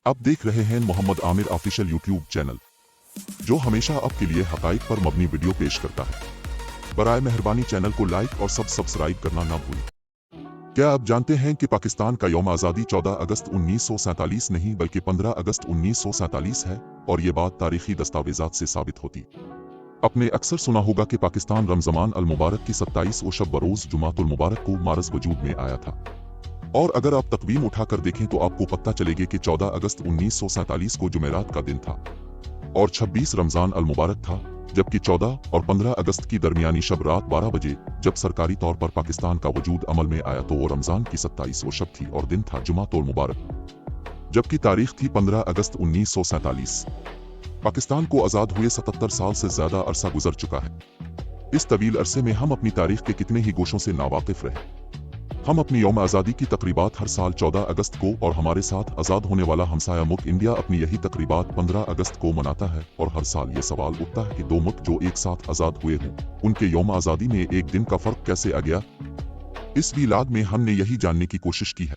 आप देख रहे हैं Mohammad Aamir official YouTube channel, जो हमेशा आपके लिए हकाइक पर मबनी वीडियो पेश करता है। बराए मेहरबानी चैनल को लाइक और सब्सक्राइब करना ना भूलें। क्या आप जानते हैं कि पाकिस्तान का यौम आज़ादी 14 अगस्त 1947 नहीं बल्कि 15 अगस्त 1947 है, और ये बात तारीखी दस्तावेजात से साबित होती। आपने अक्सर सुना होगा कि पाकिस्तान रमज़ान अल मुबारक की 27 और शब बरोज़ जुमातुल मुबारक को मार्च वजूद में आया था। और अगर आप तकवीम उठाकर देखें तो आपको पता चलेगा कि 14 अगस्त 1947 को जुमेरात का दिन था और 26 रमज़ान अल मुबारक था, जबकि 14 और 15 अगस्त की दरमियानी शब रात 12 बजे जब सरकारी तौर पर पाकिस्तान का वजूद अमल में आया तो वो रमज़ान की 27 शब थी और दिन था जुमातुल मुबारक, जबकि तारीख थी 15 अगस्त 1947। पाकिस्तान को आज़ाद हुए 77 साल से ज़्यादा अरसा गुजर चुका है। इस तवील अरसे में हम अपनी तारीख के कितने ही गोशों से नावाकिफ रहे। हम अपनी यौम आज़ादी की तकरीबात हर साल 14 अगस्त को और हमारे साथ आज़ाद होने वाला हमसाया मुल्क इंडिया अपनी यही तकरीबात 15 अगस्त को मनाता है, और हर साल ये सवाल उठता है कि दो मुल्क जो एक साथ आज़ाद हुए हों, उनके यौम आज़ादी में एक दिन का फ़र्क कैसे आ गया। इस वीलाद में हमने यही जानने की कोशिश की है।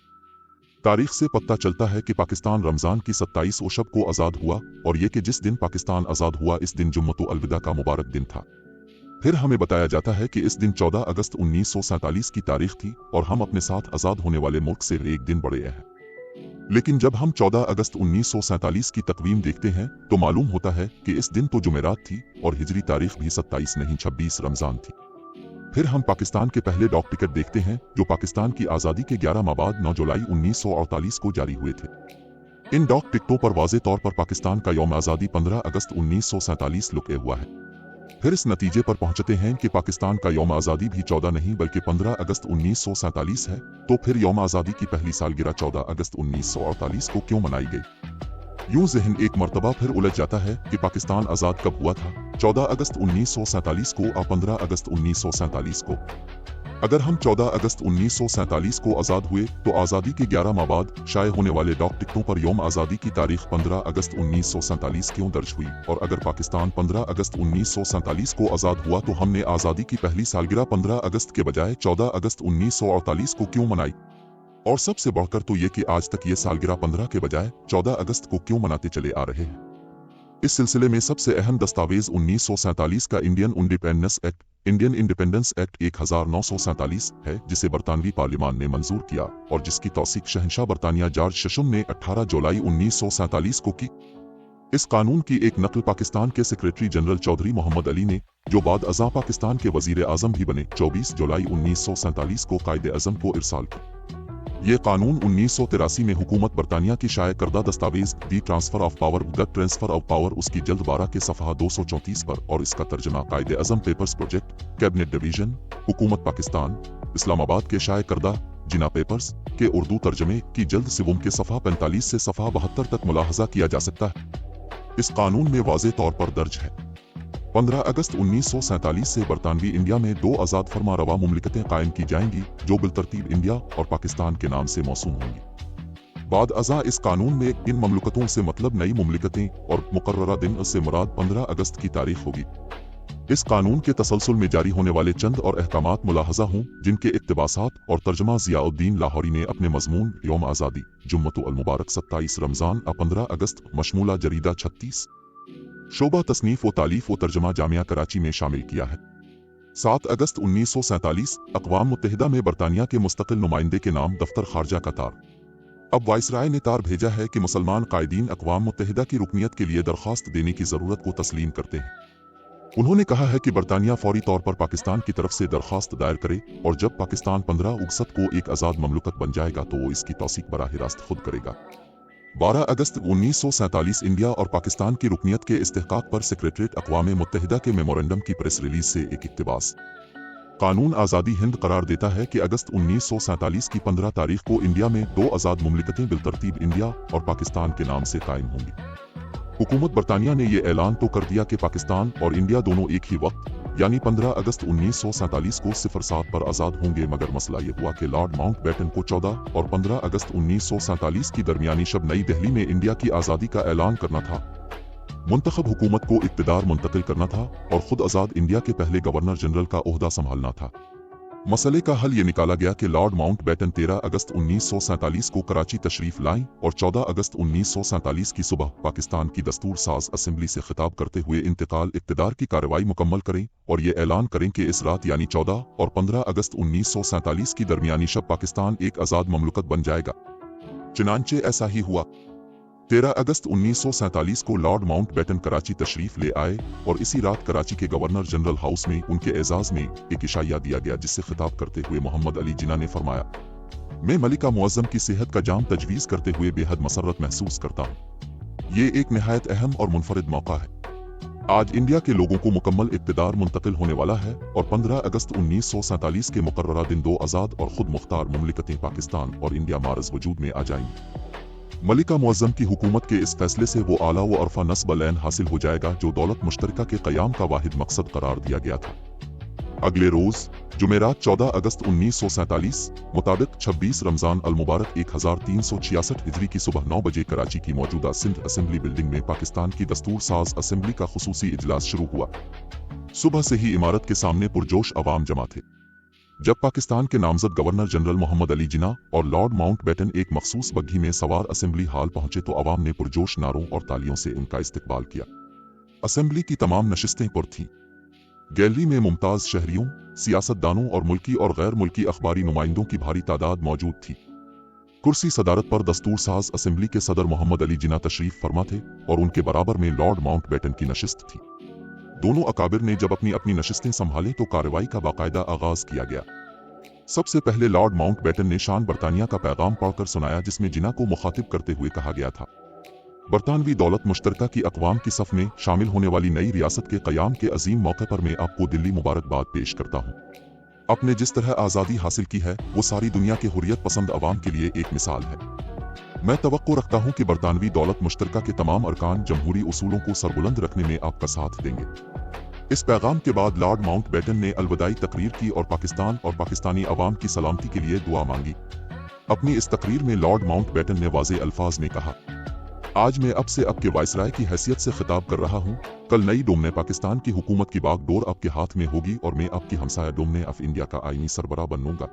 तारीख से पता चलता है कि पाकिस्तान रमज़ान की 27 शब को आज़ाद हुआ, और ये कि जिस दिन पाकिस्तान आज़ाद हुआ इस दिन जुम्मतुल अलविदा का मुबारक दिन था। फिर हमें बताया जाता है कि इस दिन 14 अगस्त 1947 की तारीख थी और हम अपने साथ आज़ाद होने वाले मुल्क से एक दिन बड़े हैं। लेकिन जब हम 14 अगस्त 1947 की तकवीम देखते हैं तो मालूम होता है कि इस दिन तो जुमेरात थी और हिजरी तारीख भी 27 नहीं 26 रमज़ान थी। फिर हम पाकिस्तान के पहले डाक टिकट देखते हैं जो पाकिस्तान की आज़ादी के 11 माह बाद 9 जुलाई 1948 को जारी हुए थे। इन डाक टिकटों पर वाज़े तौर पर पाकिस्तान का यौम आज़ादी 15 अगस्त 1947 लिखा हुआ है। फिर इस नतीजे पर पहुंचते हैं कि पाकिस्तान का यौम आज़ादी भी 14 नहीं बल्कि 15 अगस्त 1947 है, तो फिर यौम आज़ादी की पहली सालगिरह 14 अगस्त 1948 को क्यों मनाई गई। यूं ज़हन एक मर्तबा फिर उलझ जाता है कि पाकिस्तान आज़ाद कब हुआ था, 14 अगस्त 1947 को या 15 अगस्त 1947 को। अगर हम 14 अगस्त 1947 को आज़ाद हुए तो आज़ादी के 11 माह बाद शाये होने वाले डाक टिकटों पर यौम आज़ादी की तारीख 15 अगस्त 1947 क्यों दर्ज हुई, और अगर पाकिस्तान 15 अगस्त 1947 को आज़ाद हुआ तो हमने आज़ादी की पहली सालगिरह 15 अगस्त के बजाय 14 अगस्त 1948 को क्यों मनाई। और सबसे बढ़कर तो ये कि आज तक ये सालगिरह 15 के बजाय 14 अगस्त को क्यों मनाते चले आ रहे हैं। इस सिलसिले में सबसे अहम दस्तावेज 1947 का इंडियन इंडिपेंडेंस एक्ट 1947 है, जिसे बरतानवी पार्लियामान ने मंजूर किया और जिसकी तौसीक शहंशाह बरतानिया जॉर्ज शशम ने 18 जुलाई 1947 को की। इस कानून की एक नकल पाकिस्तान के सेक्रेटरी जनरल चौधरी मोहम्मद अली ने, जो बाद अज़ां पाकिस्तान के वजीर आज़म भी बने, 24 जुलाई 1947 को कायदे आज़म को इरसाल की। ये कानून 1983 में हुकूमत बरतानिया की शाये करदा दस्तावेज दी ट्रांसफर ऑफ पावर उसकी जल्द 12 के सफ़हा 234 पर, और इसका तर्जमा कायदे आज़म पेपर्स प्रोजेक्ट कैबिनेट डिवीजन हुकूमत पाकिस्तान इस्लामाबाद के शाये करदा जिना पेपर्स के उर्दू तर्जमे की जल्द सिवम के सफ़हा 45 से सफ़हा 72 तक मुलाहजा किया जा सकता है। इस कानून में वाज़े तौर पर दर्ज है 15 अगस्त 1947 से बरतानवी इंडिया में दो आज़ाद फरमा रवा मुमलिकतें कायम की जाएंगी जो बिलतरतीब इंडिया और पाकिस्तान के नाम से मौसूम होंगी। बाद अज़ां इस कानून में इन ममलकतों से मतलब नई मुमलिकतें और मुकर्ररा दिन से मुराद 15 अगस्त की तारीख होगी। इस कानून के तसलसल में जारी होने वाले चंद और अहकामात मुलाहजा हों जिनके इक्तबासात और तर्जमा ज़ियाउद्दीन लाहौरी ने अपने मजमून यौम आज़ादी जुम्मतुल मुबारक 27 रमज़ान और 15 अगस्त मशमूला जरीदा 36 शोबा तसनीफ व तालीफ व तर्जमा जामिया कराची में शामिल किया है। 7 अगस्त 1947 अक़वाम मुत्तहिदा में बरतानिया के मुस्तकिल नुमाइंदे के नाम दफ्तर खारजा का तार। अब वाइसराय ने तार भेजा है कि मुसलमान कायदीन अक़वाम मुत्तहिदा की रुकनियत के लिए दरख्वास्त देने की ज़रूरत को तस्लीम करते हैं। उन्होंने कहा है कि बरतानिया फौरी तौर पर पाकिस्तान की तरफ से दरख्वास्त दायर करे, और जब पाकिस्तान 15 अगस्त को एक आज़ाद ममलकत बन जाएगा तो वो इसकी तौसीक बराह रास्त खुद करेगा। 12 अगस्त 1947 इंडिया और पाकिस्तान की रुकनियत के इस्तेहकाक पर सेक्रेटरीट अक़वाम मुत्तहिदा के मेमोरेंडम की प्रेस रिलीज से एक इक़्तिबास। कानून आज़ादी हिंद करार देता है कि अगस्त 1947 की 15 तारीख को इंडिया में दो आज़ाद मुमलिकतें बिलतरतीब इंडिया और पाकिस्तान के नाम से कायम होंगी। हुकूमत बरतानिया ने यह ऐलान तो कर दिया कि पाकिस्तान और इंडिया दोनों एक ही वक्त यानी 15 अगस्त 1947 को 07 पर आज़ाद होंगे, मगर मसला ये हुआ कि लॉर्ड माउंटबेटन को 14 और 15 अगस्त 1947 की दरमियानी शब नई दिल्ली में इंडिया की आज़ादी का ऐलान करना था, मुंतखब हुकूमत को इक़्तिदार मुंतकिल करना था और खुद आज़ाद इंडिया के पहले गवर्नर जनरल का ओहदा संभालना था। मसले का हल ये निकाला गया कि लॉर्ड माउंटबेटन 13 अगस्त 1947 को कराची तशरीफ लाएं और 14 अगस्त 1947 की सुबह पाकिस्तान की दस्तूर साज असेंबली से खिताब करते हुए इंतकाल इक़्तिदार की कार्रवाई मुकम्मल करें और ये ऐलान करें कि इस रात यानी 14 और 15 अगस्त 1947 की दरमियानी शब पाकिस्तान एक आज़ाद ममलुकत बन जाएगा। चुनांचे ऐसा ही हुआ। 13 अगस्त 1947 को लॉर्ड माउंटबेटन कराची तशरीफ ले आए और इसी रात कराची के गवर्नर जनरल हाउस में उनके एजाज में एक इशाया दिया गया, जिससे खिताब करते हुए मोहम्मद अली जिन्ना ने फरमाया, मैं मलिका मुअज्जम की सेहत का जाम तजवीज़ करते हुए बेहद मसरत महसूस करता हूँ। ये एक निहायत अहम और मुनफरिद मौका है। आज इंडिया के लोगों को मुकम्मल इक़्तिदार मुंतकिल होने वाला है और 15 अगस्त 1947 के मुकर्ररा दिन 2 आज़ाद और खुद मुख्तार मुमलिकतें पाकिस्तान और इंडिया मारज वजूद में आ जाएंगी। मलिका मुअज्जम की हुकूमत के इस फैसले से वो आला व अरफा नस्ब लैन हासिल हो जाएगा जो दौलत मुश्तरका के क़याम का वाहिद मकसद करार दिया गया था। अगले रोज़ जुमेरात 14 अगस्त 1947 मुताबिक 26 रमज़ान अल मुबारक 1366 हिजरी की सुबह 9 बजे कराची की मौजूदा सिंध असेंबली बिल्डिंग में पाकिस्तान की दस्तूर साज असेंबली का खुसूसी इजलास शुरू हुआ। सुबह से ही इमारत के सामने पुरजोश अवाम जमा थे। जब पाकिस्तान के नामजद गवर्नर जनरल मोहम्मद अली जिन्ना और लॉर्ड माउंटबेटन एक मखसूस बग्घी में सवार असेंबली हाल पहुंचे तो अवाम ने पुरजोश नारों और तालियों से उनका इस्तकबाल किया। असेंबली की तमाम नशिस्तें पुर थीं। गैलरी में मुमताज शहरियों, सियासतदानों और मुल्की और गैर मुल्की अखबारी नुमाइंदों की भारी तादाद मौजूद थी। कुर्सी सदारत पर दस्तूर साज असेंबली के सदर मोहम्मद अली जिन्ना तशरीफ फरमा थे और उनके बराबर में लॉर्ड माउंटबेटन की नशिस्त थी। दोनों अकाबिर ने जब अपनी अपनी नशिस्तें संभाली तो कार्रवाई का बाकायदा आगाज किया गया। सबसे पहले लॉर्ड माउंटबेटन ने शान बरतानिया का पैगाम पढ़कर सुनाया, जिसमें जिन्ना को मुखातिब करते हुए कहा गया था, बरतानवी दौलत मुश्तरका की अक़वाम की सफ़ में शामिल होने वाली नई रियासत के क़याम के अजीम मौके पर मैं आपको दिल्ली मुबारकबाद पेश करता हूँ। आपने जिस तरह आज़ादी हासिल की है वो सारी दुनिया के हुर्रियत पसंद अवाम के लिए एक मिसाल है। मैं तवक्को रखता हूँ कि बरतानवी दौलत मुश्तरका के तमाम अरकान जमहूरी उसूलों को सरबुलंद रखने में आपका साथ देंगे। इस पैगाम के बाद लॉर्ड माउंटबेटन ने अलविदाई तकरीर की और पाकिस्तान और पाकिस्तानी अवाम की सलामती के लिए दुआ मांगी। अपनी इस तकरीर में लॉर्ड माउंटबेटन ने वाज़े अल्फाज में कहा, आज मैं अब से आपके वाइसराय की हैसियत से खिताब कर रहा हूँ। कल नई डोमने पाकिस्तान की हुकूमत की बागडोर आपके हाथ में होगी और मैं आपकी हमसाया डोमने ऑफ इंडिया का आईनी सरबराह बनूंगा।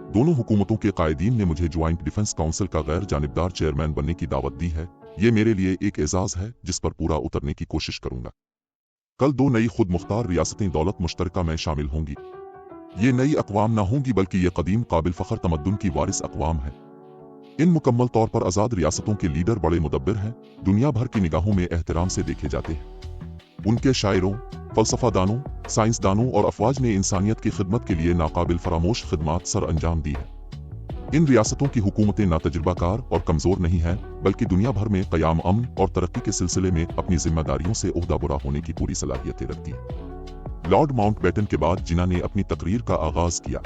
दोनों हुकूमतों के कायदीन ने मुझे ज्वाइंट डिफेंस काउंसिल का गैर जानिबदार चेयरमैन बनने की दावत दी है। ये मेरे लिए एक एजाज है जिस पर पूरा उतरने की कोशिश करूंगा। कल 2 नई खुद मुख्तार रियासतें दौलत मुश्तरका में शामिल होंगी। ये नई अक़वाम ना होंगी बल्कि ये कदीम काबिल फ़ख्र तमद्दुन की वारिस अक़वाम है। इन मुकम्मल तौर पर आज़ाद रियासतों के लीडर बड़े मुदब्बिर हैं, दुनिया भर की निगाहों में एहतराम से देखे जाते हैं। उनके शायरों, फ़लसफ़ादानों, साइंसदानों और अफवाज ने इंसानियत की खिदमत के लिए नाकाबिल फरामोश खिदमात सर अंजाम दी है। इन रियासतों की हुकूमतें ना तजुर्बाकार और कमज़ोर नहीं हैं बल्कि दुनिया भर में क़याम, अमन और तरक्की के सिलसिले में अपनी जिम्मेदारियों से ओहदा बुरा होने की पूरी सलाहियतें रखती हैं। लॉर्ड माउंटबेटन के बाद जिन्ना ने अपनी तकरीर का आगाज किया।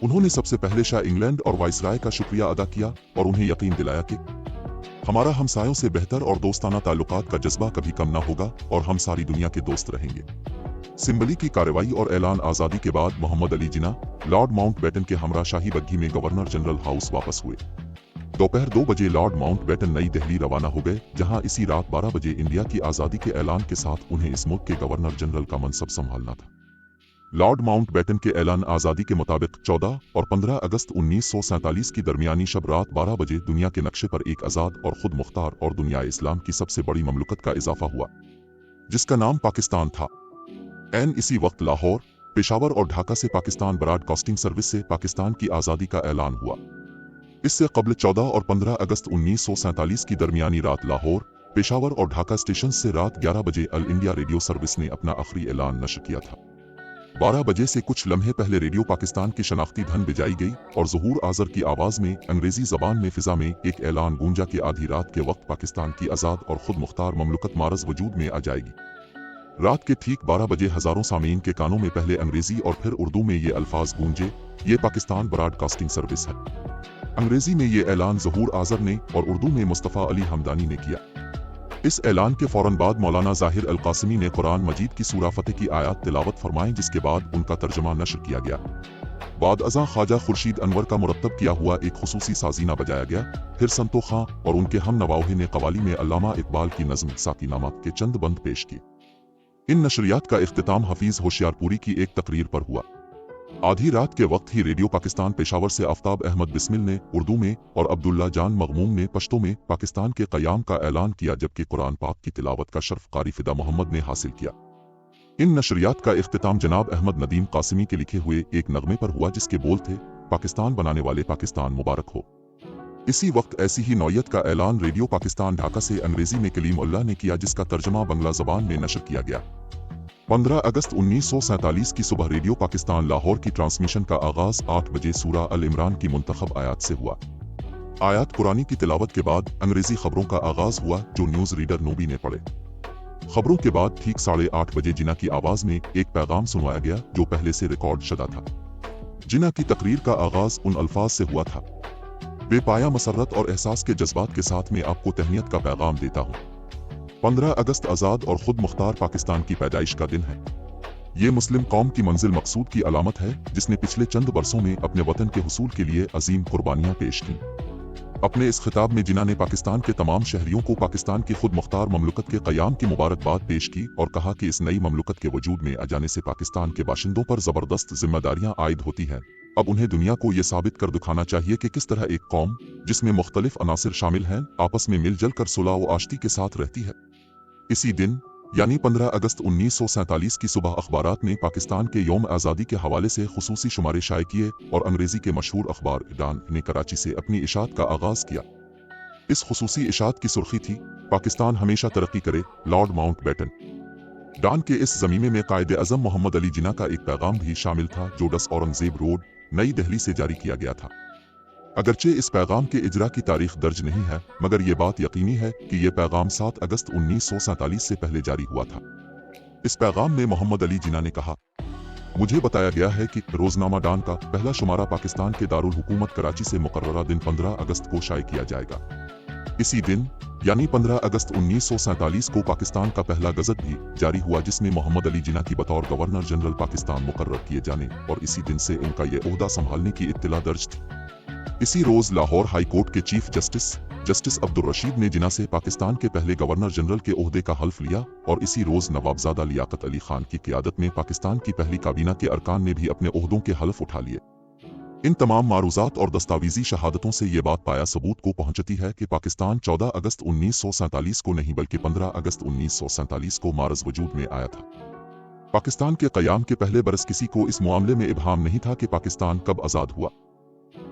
उन्होंने सबसे पहले शाह इंग्लैंड और वाइसराय का शुक्रिया अदा किया और उन्हें यकीन दिलाया कि हमारा हमसायों से बेहतर और दोस्ताना ताल्लुकात का जज्बा कभी कम ना होगा और हम सारी दुनिया के दोस्त रहेंगे। सिंबली की कार्रवाई और ऐलान आज़ादी के बाद मोहम्मद अली जिन्ना लॉर्ड माउंटबेटन के हमरा शाही बग्घी में गवर्नर जनरल हाउस वापस हुए। दोपहर 2 बजे लॉर्ड माउंटबेटन नई दिल्ली रवाना हो गए, जहां इसी रात 12 बजे इंडिया की आज़ादी के ऐलान के साथ उन्हें इस मुल्क के गवर्नर जनरल का मनसब संभालना था। लॉर्ड माउंटबेटन के ऐलान आज़ादी के मुताबिक 14 और 15 अगस्त 1947 की दरमियानी शब रात 12 बजे दुनिया के नक्शे पर एक आज़ाद और खुद मुख्तार और दुनिया इस्लाम की सबसे बड़ी ममलुकत का इजाफा हुआ, जिसका नाम पाकिस्तान था। एन इसी वक्त लाहौर, पेशावर और ढाका से पाकिस्तान ब्रॉडकास्टिंग सर्विस से पाकिस्तान की आज़ादी का ऐलान हुआ। इससे कबल 14 और 15 अगस्त 1947 की दरमियानी रात लाहौर, पेशावर और ढाका स्टेशन से रात 11 बजे अल इंडिया रेडियो सर्विस ने अपना आखिरी ऐलान नशर किया था। 12 बजे से कुछ लम्हे पहले रेडियो पाकिस्तान की शनाख्ती धन बजाई गई और ज़हूर आज़र की आवाज़ में अंग्रेजी ज़बान में फ़िज़ा में एक ऐलान गूंजा कि आधी रात के वक्त पाकिस्तान की आज़ाद और खुद मुख्तार ममलुकत मारज वजूद में आ जाएगी। रात के ठीक 12 बजे हज़ारों सामीन के कानों में पहले अंग्रेजी और फिर उर्दू में ये अल्फाज गूंजे, ये पाकिस्तान ब्रॉडकास्टिंग सर्विस है। अंग्रेजी में ये ऐलान ज़हूर आज़र ने और उर्दू में मुस्तफ़ा अली हमदानी ने किया। इस ऐलान के फौरन बाद मौलाना ज़ाहिर अल क़ासिमी ने कुरान मजीद की सूरा फ़तह की आयत तिलावत फरमाई, जिसके बाद उनका तर्जमा नशर किया गया। बाद अज़ां ख्वाजा खुर्शीद अनवर का मुरत्तब किया हुआ एक खुसूसी साज़ीना बजाया गया। फिर संतो खां और उनके हम नवाओं ने कवाली में अल्लामा इकबाल की नज़्म साकीनामा के चंद बंद पेश किए। इन नशरियात का इख्तिताम हफीज़ होशियारपुरी की एक तकरीर पर हुआ। आधी रात के वक्त ही रेडियो पाकिस्तान पेशावर से आफ्ताब अहमद बिस्मिल ने उर्दू में और अब्दुल्ला जान मगमूम ने पश्तो में पाकिस्तान के क़याम का ऐलान किया, जबकि कुरान पाक की तिलावत का शर्फ क़ारी फ़िदा मोहम्मद ने हासिल किया। इन नशरियात का इख्तिताम जनाब अहमद नदीम कासिमी के लिखे हुए एक नगमे पर हुआ, जिसके बोल थे, पाकिस्तान बनाने वाले पाकिस्तान मुबारक हो। इसी वक्त ऐसी ही नौयत का ऐलान रेडियो पाकिस्तान ढाका से अंग्रेजी में कलीम उल्लाह ने किया, जिसका तर्जमा बंगला ज़बान में नशर किया गया। 15 अगस्त 1947 की सुबह रेडियो पाकिस्तान लाहौर की ट्रांसमिशन का आगाज 8 बजे सूरा अल इमरान की मुंतखब आयात से हुआ। आयात कुरानी की तिलावत के बाद अंग्रेजी खबरों का आगाज हुआ, जो न्यूज रीडर नूबी ने पढ़े। खबरों के बाद ठीक 8:30 बजे जिना की आवाज में एक पैगाम सुनवाया गया, जो पहले से रिकॉर्ड शुदा था। जिना की तकरीर का आगाज उन अल्फाज से हुआ था, बेपाया मसरत और एहसास के जज्बात के साथ में आपको तहनीत का पैगाम देता हूँ। 15 अगस्त आज़ाद और खुद मुख्तार पाकिस्तान की पैदाइश का दिन है। ये मुस्लिम कौम की मंजिल मकसूद की अलामत है, जिसने पिछले चंद बरसों में अपने वतन के हुसूल के लिए अजीम कुर्बानियां पेश की। अपने इस खिताब में जिना ने पाकिस्तान के तमाम शहरियों को पाकिस्तान की खुद मुख्तार ममलुकत के क़याम की मुबारकबाद पेश की और कहा कि इस नई ममलुकत के वजूद में आ जाने से पाकिस्तान के बाशिंदों पर ज़बरदस्त जिम्मेदारियां आयद होती हैं। अब उन्हें दुनिया को ये साबित कर दिखाना चाहिए कि किस तरह एक कौम, जिसमें मुख्तलिफ अनासिर शामिल हैं, आपस में मिलजुल कर सुलह व आश्ती के साथ रहती है। इसी दिन यानी 15 अगस्त 1947 की सुबह अखबारात ने पाकिस्तान के यौम आज़ादी के हवाले से खुसूसी शुमारे शाये किए और अंग्रेजी के मशहूर अखबार डॉन ने कराची से अपनी इशात का आगाज किया। इस खुसूसी इशात की सुर्खी थी, पाकिस्तान हमेशा तरक्की करे, लॉर्ड माउंटबेटन। डॉन के इस ज़मीमे में कायदे अज़म मोहम्मद अली जिन्ना का एक पैगाम भी शामिल था, जो 10 औरंगज़ेब रोड, नई दिल्ली से जारी किया गया था। अगरचे इस पैगाम के इजरा की तारीख दर्ज नहीं है, मगर ये बात यकीनी है कि ये पैगाम 7 अगस्त 1947 से पहले जारी हुआ था। इस पैगाम में मोहम्मद अली जिन्ना ने कहा, मुझे बताया गया है कि रोजनामा डॉन का पहला शुमारा पाकिस्तान के दारुल हुकूमत कराची से मुकर्ररा दिन 15 अगस्त को शाये किया जाएगा। इसी दिन यानी 15 अगस्त 1947 को पाकिस्तान का पहला गजट भी जारी हुआ, जिसमें मोहम्मद अली जिन्ना की बतौर गवर्नर जनरल पाकिस्तान मुकर्रर किए जाने और इसी दिन से उनका ये ओहदा संभालने की इत्तला दर्ज थी। इसी रोज लाहौर हाई कोर्ट के चीफ जस्टिस अब्दुल रशीद ने जिन्ना से पाकिस्तान के पहले गवर्नर जनरल के ओहदे का हल्फ लिया और इसी रोज नवाबजादा लियाकत अली खान की क़ियादत में पाकिस्तान की पहली काबीना के अरकान ने भी अपने ओहदों के हल्फ उठा लिए। इन तमाम मारूज़ात और दस्तावेजी शहादतों से ये बात पाया सबूत को पहुंचती है कि पाकिस्तान 14 अगस्त 1947 को नहीं बल्कि 15 अगस्त 1947 को मारज़ वजूद में आया था। पाकिस्तान के क़याम के पहले बरस किसी को इस मामले में इब्हाम नहीं था कि पाकिस्तान कब आज़ाद हुआ।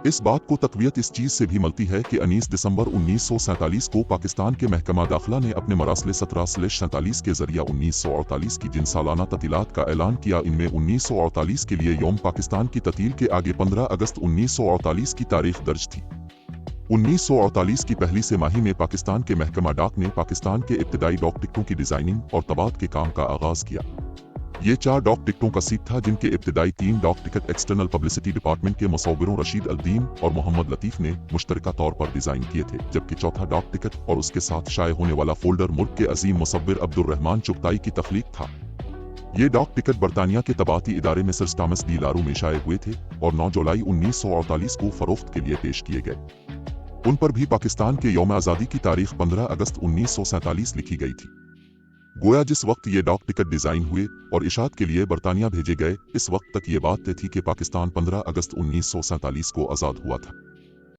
इस बात को तक़वियत इस चीज़ से भी मिलती है कि 19 दिसंबर 1947 को पाकिस्तान के महकमा दाखिला ने अपने मरासले 17/47 के जरिए 1948 की जिन सालाना ततीलात का ऐलान किया, इनमें 1948 के लिए यौम पाकिस्तान की ततील के आगे 15 अगस्त 1948 की तारीख दर्ज थी। 1948 की पहली तिमाही में पाकिस्तान के महकमा डाक ने पाकिस्तान के इब्तिदाई डाक टिकटों की डिजाइनिंग और तबाद के काम का आगाज किया। ये 4 डाक टिकटों का सीट था, जिनके इब्तिदाई 3 डाक टिकट एक्सटर्नल पब्लिसिटी डिपार्टमेंट के मुसव्विरों रशीद अल-दीन और मोहम्मद लतीफ़ ने मुश्तरका तौर पर डिजाइन किए थे, जबकि चौथा डाक टिकट और उसके साथ शाये होने वाला फोल्डर मुल्क के अजीम मुसव्विर अब्दुल रहमान चुगताई की तख्लीक था। ये डाक टिकट बरतानिया के तबाती इदारे में सर टॉमस डी लारू में शाये हुए थे और 9 जुलाई 1948 को फरोख्त के लिए पेश किए गए। उन पर भी पाकिस्तान के यौम आज़ादी की तारीख 15 अगस्त 1947 लिखी गई थी। गोया जिस वक्त ये डाक टिकट डिजाइन हुए और इशात के लिए बरतानिया भेजे गए, इस वक्त तक ये बात तय थी कि पाकिस्तान 15 अगस्त 1947 को आज़ाद हुआ था।